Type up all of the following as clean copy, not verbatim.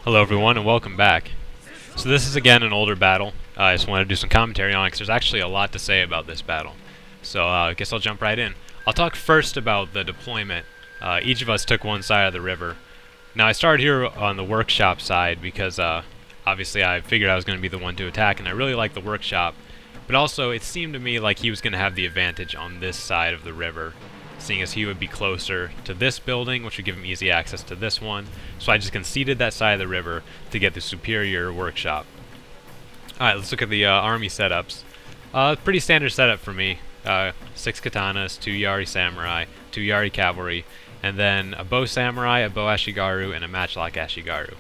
Hello everyone and welcome back. So this is again an older battle. I just want to do some commentary on it because there's actually a lot to say about this battle. So I guess I'll jump right in. I'll talk first about the deployment. Each of us took one side of the river. Now I started here on the workshop side because obviously I figured I was going to be the one to attack, and I really like the workshop. But also it seemed to me like he was going to have the advantage on this side of the river, seeing as he would be closer to this building, which would give him easy access to this one. So I just conceded that side of the river to get the superior workshop. Alright, let's look at the army setups. Pretty standard setup for me. 6 katanas, 2 Yari samurai, 2 Yari cavalry, and then a bow samurai, a bow ashigaru, and a matchlock ashigaru.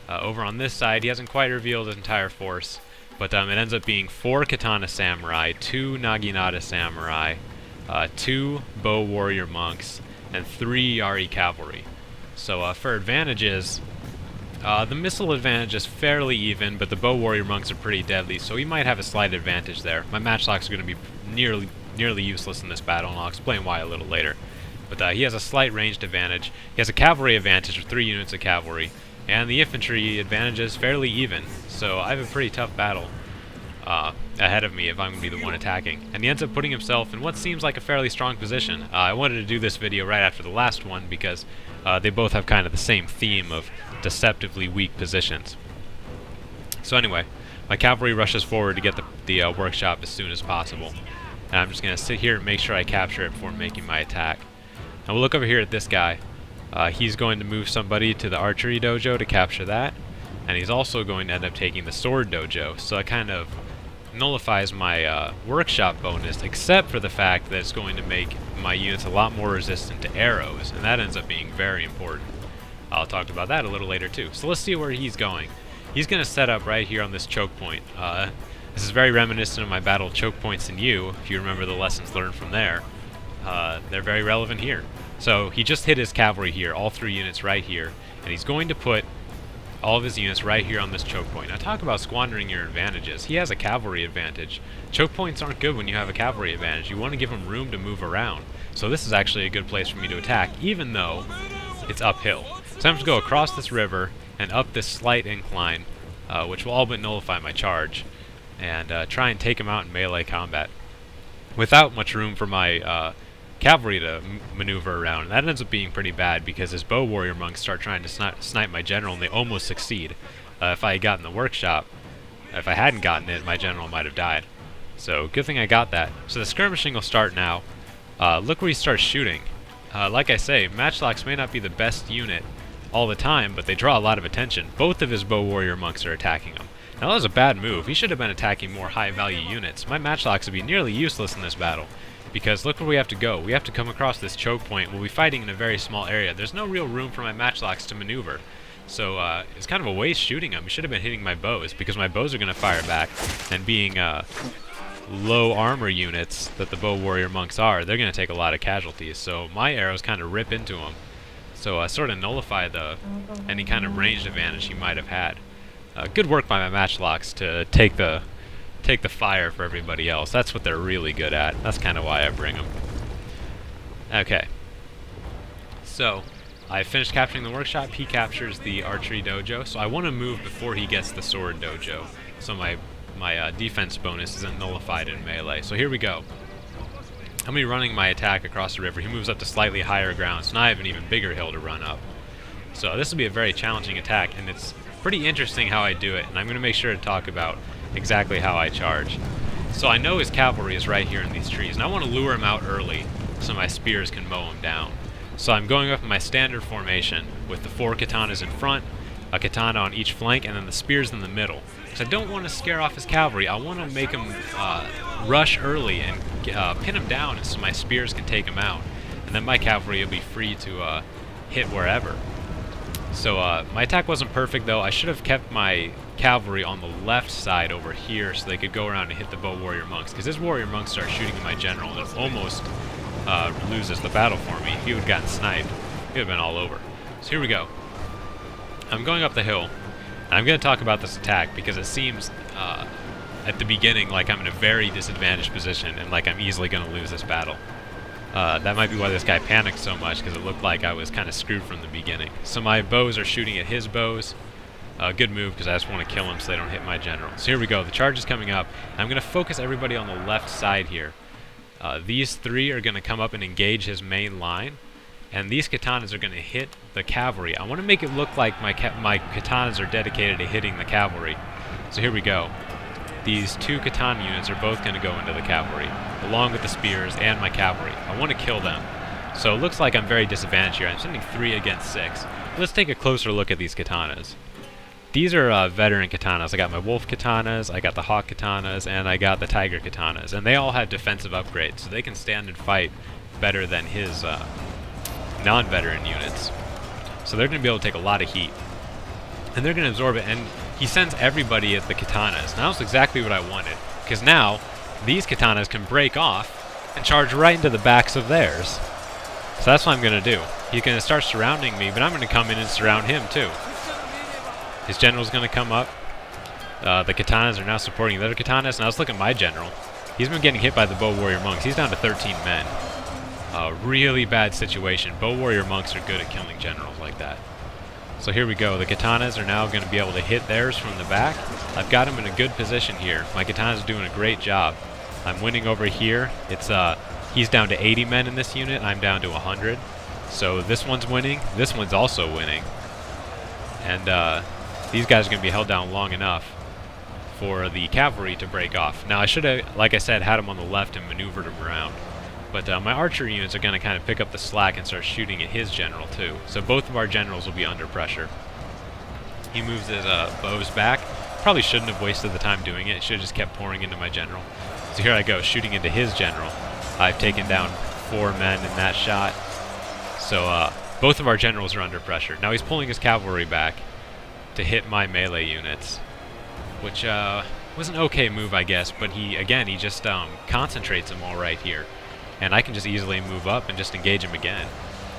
Over on this side, he hasn't quite revealed his entire force, but it ends up being 4 katana samurai, 2 naginata samurai, 2 bow warrior monks, and 3 Yari cavalry. So for advantages, the missile advantage is fairly even, but the bow warrior monks are pretty deadly, so he might have a slight advantage there. My matchlocks are going to be nearly useless in this battle, and I'll explain why a little later. But he has a slight ranged advantage. He has a cavalry advantage with 3 units of cavalry, and the infantry advantage is fairly even, so I have a pretty tough battle ahead of me if I'm going to be the one attacking. And he ends up putting himself in what seems like a fairly strong position. I wanted to do this video right after the last one because they both have kind of the same theme of deceptively weak positions. So anyway, my cavalry rushes forward to get the workshop as soon as possible. And I'm just going to sit here and make sure I capture it before making my attack. Now we'll look over here at this guy. He's going to move somebody to the archery dojo to capture that. And he's also going to end up taking the sword dojo. So it kind of nullifies my workshop bonus, except for the fact that it's going to make my units a lot more resistant to arrows, and that ends up being very important. I'll talk about that a little later too. So let's see where he's going. He's going to set up right here on this choke point. This is very reminiscent of my battle choke points in U, if you remember the lessons learned from there. They're very relevant here. So he just hit his cavalry here, all 3 units right here, and he's going to put all of his units right here on this choke point. Now talk about squandering your advantages. He has a cavalry advantage. Choke points aren't good when you have a cavalry advantage. You want to give him room to move around. So this is actually a good place for me to attack, even though it's uphill. So I'm going to go across this river and up this slight incline, which will all but nullify my charge, and try and take him out in melee combat without much room for my cavalry to maneuver around. And that ends up being pretty bad because his bow warrior monks start trying to snipe my general, and they almost succeed. If I had gotten the workshop, if I hadn't gotten it, my general might have died. So good thing I got that. So the skirmishing will start now. Look where he starts shooting. Like I say, matchlocks may not be the best unit all the time, but they draw a lot of attention. Both of his bow warrior monks are attacking him. Now that was a bad move. He should have been attacking more high value units. My matchlocks would be nearly useless in this battle, because look where we have to go. We have to come across this choke point. We'll be fighting in a very small area. There's no real room for my matchlocks to maneuver. So it's kind of a waste shooting them. He should have been hitting my bows, because my bows are going to fire back, and being low armor units that the bow warrior monks are, they're going to take a lot of casualties. So my arrows kind of rip into him. So sort of nullify any kind of ranged advantage he might have had. Good work by my matchlocks to take the fire for everybody else. That's what they're really good at. That's kind of why I bring them. Okay. So I finished capturing the workshop. He captures the archery dojo. So I want to move before he gets the sword dojo, so my defense bonus isn't nullified in melee. So here we go. I'm going to be running my attack across the river. He moves up to slightly higher ground, so now I have an even bigger hill to run up. So this will be a very challenging attack, and it's pretty interesting how I do it, and I'm going to make sure to talk about exactly how I charge. So I know his cavalry is right here in these trees, and I want to lure him out early so my spears can mow him down. So I'm going up in my standard formation with the 4 katanas in front, a katana on each flank, and then the spears in the middle. Because I don't want to scare off his cavalry. I want to make him rush early and pin him down so my spears can take him out. And then my cavalry will be free to hit wherever. So my attack wasn't perfect though. I should have kept my cavalry on the left side over here so they could go around and hit the bow warrior monks. Because his warrior monks start shooting at my general and it almost loses the battle for me. If he would have gotten sniped, he would have been all over. So here we go. I'm going up the hill, and I'm going to talk about this attack because it seems at the beginning like I'm in a very disadvantaged position and like I'm easily going to lose this battle. That might be why this guy panicked so much, because it looked like I was kind of screwed from the beginning. So my bows are shooting at his bows, Good move, because I just want to kill him so they don't hit my general. So here we go. The charge is coming up. I'm going to focus everybody on the left side here. These three are going to come up and engage his main line. And these katanas are going to hit the cavalry. I want to make it look like my katanas are dedicated to hitting the cavalry. So here we go. These two katana units are both going to go into the cavalry, along with the spears and my cavalry. I want to kill them. So it looks like I'm very disadvantaged here. I'm sending 3 against 6. Let's take a closer look at these katanas. These are veteran katanas. I got my wolf katanas, I got the hawk katanas, and I got the tiger katanas. And they all have defensive upgrades, so they can stand and fight better than his non-veteran units. So they're going to be able to take a lot of heat. And they're going to absorb it, and he sends everybody at the katanas. Now that's exactly what I wanted, because now these katanas can break off and charge right into the backs of theirs. So that's what I'm going to do. He's going to start surrounding me, but I'm going to come in and surround him too. His general's going to come up. The katanas are now supporting the other katanas. Now let's look at my general. He's been getting hit by the bow warrior monks. He's down to 13 men. Really bad situation. Bow warrior monks are good at killing generals like that. So here we go. The katanas are now going to be able to hit theirs from the back. I've got him in a good position here. My katanas are doing a great job. I'm winning over here. It's he's down to 80 men in this unit. I'm down to 100. So this one's winning. This one's also winning. And these guys are going to be held down long enough for the cavalry to break off. Now I should have, like I said, had him on the left and maneuvered him around. But my archer units are going to kind of pick up the slack and start shooting at his general too. So both of our generals will be under pressure. He moves his bows back. Probably shouldn't have wasted the time doing it. Should have just kept pouring into my general. So here I go, shooting into his general. I've taken down 4 men in that shot. So both of our generals are under pressure. Now he's pulling his cavalry back to hit my melee units, which was an okay move, I guess. But he just concentrates them all right here. And I can just easily move up and just engage him again.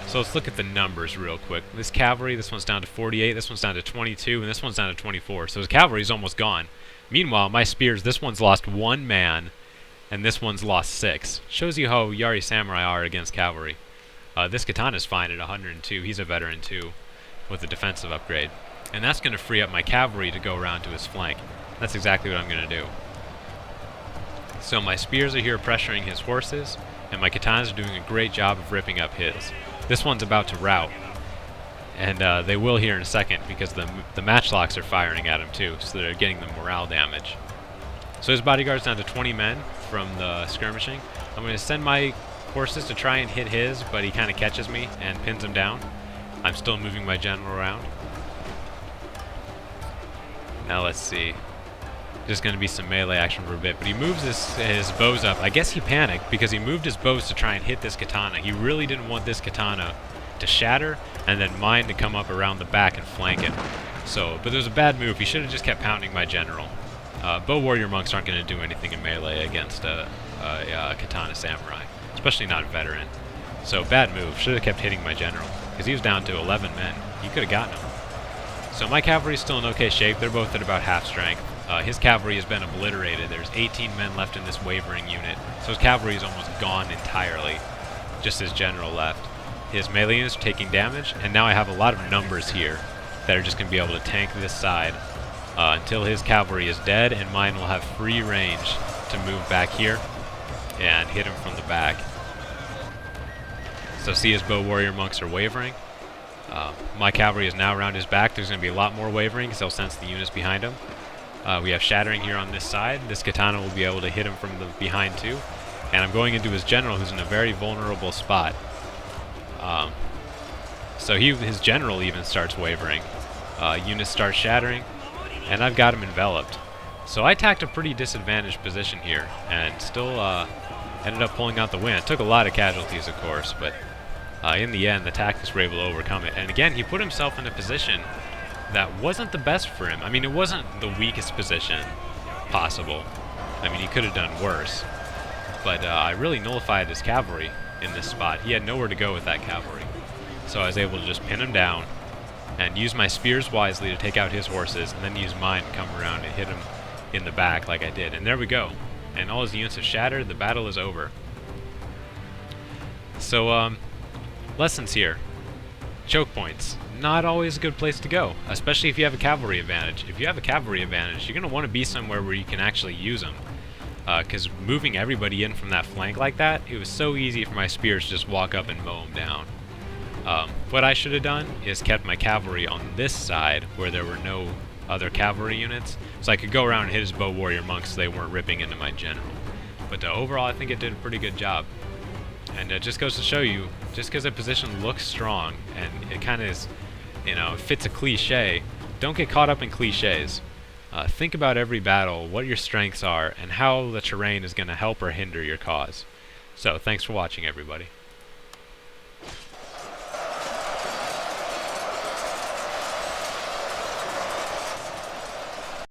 So let's look at the numbers real quick. This cavalry, this one's down to 48, this one's down to 22, and this one's down to 24. So his cavalry's almost gone. Meanwhile, my spears, this one's lost 1 man, and this one's lost 6. Shows you how Yari samurai are against cavalry. This katana's fine at 102. He's a veteran too, with a defensive upgrade. And that's going to free up my cavalry to go around to his flank. That's exactly what I'm going to do. So my spears are here pressuring his horses, and my katanas are doing a great job of ripping up his. This one's about to rout, and they will here in a second because the matchlocks are firing at him too, so they're getting the morale damage. So his bodyguard's down to 20 men from the skirmishing. I'm going to send my horses to try and hit his, but he kind of catches me and pins him down. I'm still moving my general around. Now let's see. Just going to be some melee action for a bit, but he moves his bows up. I guess he panicked because he moved his bows to try and hit this katana. He really didn't want this katana to shatter and then mine to come up around the back and flank him. So, but it was a bad move. He should have just kept pounding my general. Bow warrior monks aren't going to do anything in melee against a katana samurai, especially not a veteran. So bad move. Should have kept hitting my general because he was down to 11 men. You could have gotten him. So my cavalry is still in okay shape. They're both at about half strength. His cavalry has been obliterated. There's 18 men left in this wavering unit. So his cavalry is almost gone entirely. Just his general left. His melee units are taking damage, and now I have a lot of numbers here that are just going to be able to tank this side until his cavalry is dead, and mine will have free range to move back here and hit him from the back. So see, his bow warrior monks are wavering. My cavalry is now around his back. There's going to be a lot more wavering because they'll sense the units behind him. We have shattering here on this side. This katana will be able to hit him from the behind too. And I'm going into his general, who's in a very vulnerable spot. So his general even starts wavering. Units start shattering, and I've got him enveloped. So I attacked a pretty disadvantaged position here, and still ended up pulling out the win. It took a lot of casualties, of course, but in the end, the tactics were able to overcome it. And again, he put himself in a position that wasn't the best for him. I mean, it wasn't the weakest position possible. I mean, he could have done worse. But I really nullified his cavalry in this spot. He had nowhere to go with that cavalry. So I was able to just pin him down and use my spears wisely to take out his horses, and then use mine to come around and hit him in the back like I did. And there we go. And all his units have shattered. The battle is over. So, lessons here. Choke points, not always a good place to go, especially if you have a cavalry advantage. If you have a cavalry advantage, you're going to want to be somewhere where you can actually use them. Because moving everybody in from that flank like that, it was so easy for my spears to just walk up and mow them down. What I should have done is kept my cavalry on this side where there were no other cavalry units, so I could go around and hit his bow warrior monks so they weren't ripping into my general. But overall, I think it did a pretty good job. And it just goes to show you, just because a position looks strong and it kind of is, you know, fits a cliche, don't get caught up in cliches. Think about every battle, what your strengths are, and how the terrain is going to help or hinder your cause. So, thanks for watching, everybody.